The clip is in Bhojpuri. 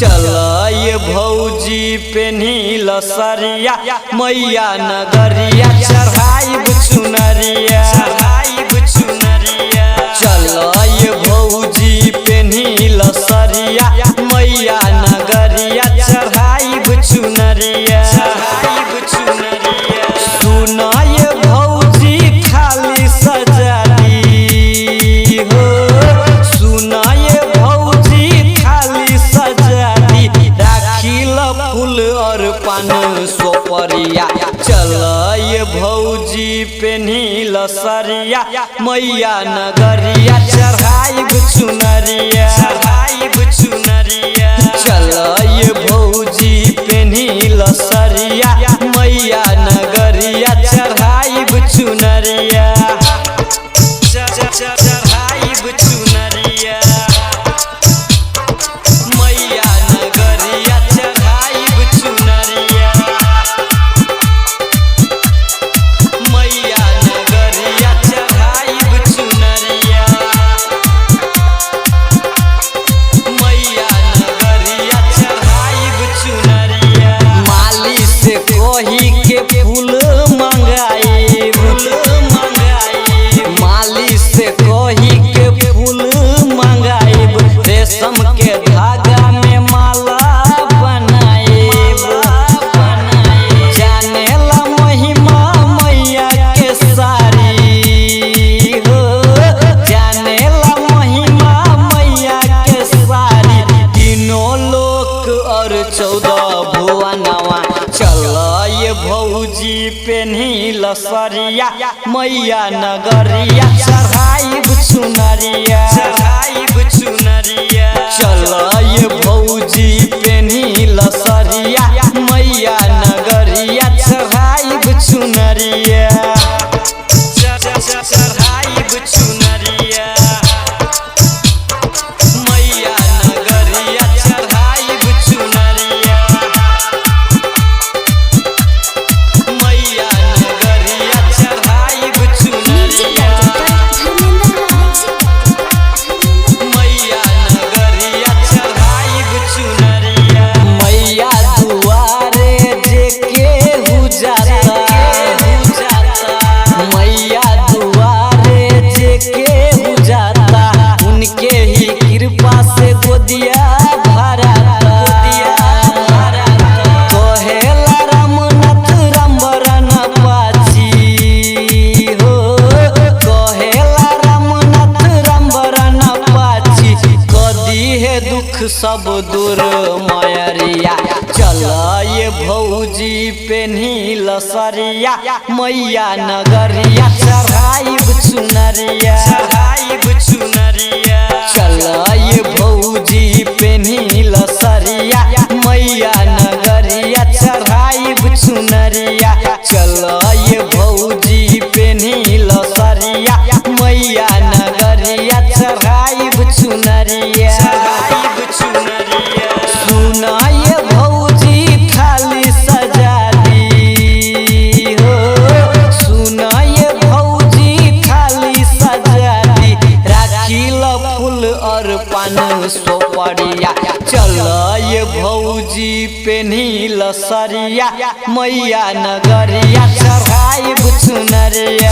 चल ये भौजी पेन्हिल सरिया मैया नगरिया चढ़ाइब चुनरिया चल ये भौजी पेन्हिल सरिया मैया नगरिया चढ़ाइब चुनरिया सुन ये भौजी खाली सजाली हो सुन ये भौजी खाली सजाली राखिल फूल और पान सोपरिया चल ये भौजी पेन्हिल सरिया मैया नगरिया चढ़ाइब चुनरिया चल ये भौजी पेन्हिल सरिया मैया नगरिया चढ़ाइब चुनरिया चढ़ाइब चुनरिया मैया नगरिया चढ़ाइब चुनरिया मैया नगरिया चढ़ाइब चुनरिया मैया नगरिया चढ़ाइब चुनरिया माली से कोही के फूल मंगाइब माली से कोही के फूल मंगाइब रेशम के धागा में माला बनाइब जानेला महिमा मैया के सारी हो जानेला महिमा मैया के सारी तीनों लोक और 14 भुवनवा चल ये भौजी पेन्हिल सरिया मैया नगरिया चढ़ाइब चुनरिया चल ये भौजी पेन्हिल सरिया मैया नगरिया चढ़ाइब चुनरिया चढ़ाइब चुनरिया मैया नगरिया चढ़ाइब चुनरिया मैया नगरिया चढ़ाइब चुनरिया मैया नगरिया चढ़ाइब चुनरिया मैया दुआरे जेके हो जाता मैया दुआरे जेके हो जाता उनके ही कृपा से गोदिया भराता कहेला रामनाथ रामबरन पाची हो कहेला रामनाथ रामबरन पाची कदी है दुख सब दूर मायरिया चल ये भौजी पेन्हिल सरिया मैया नगरिया चढ़ाइब चुनरिया चल ये भौजी पेन्हिल सरिया मैया नगरिया चढ़ाइब चुनरिया चल ये भौजी पेन्हिल सरिया मैया नगरिया चढ़ाइब चुनरिया सुन ये भौजी खाली सजाली हो सुन ये भौजी खाली सजाली राखिल फूल और पान सोपरिया चल ये भौजी पेन्हिल सरिया मैया नगरिया चढ़ाइब चुनरिया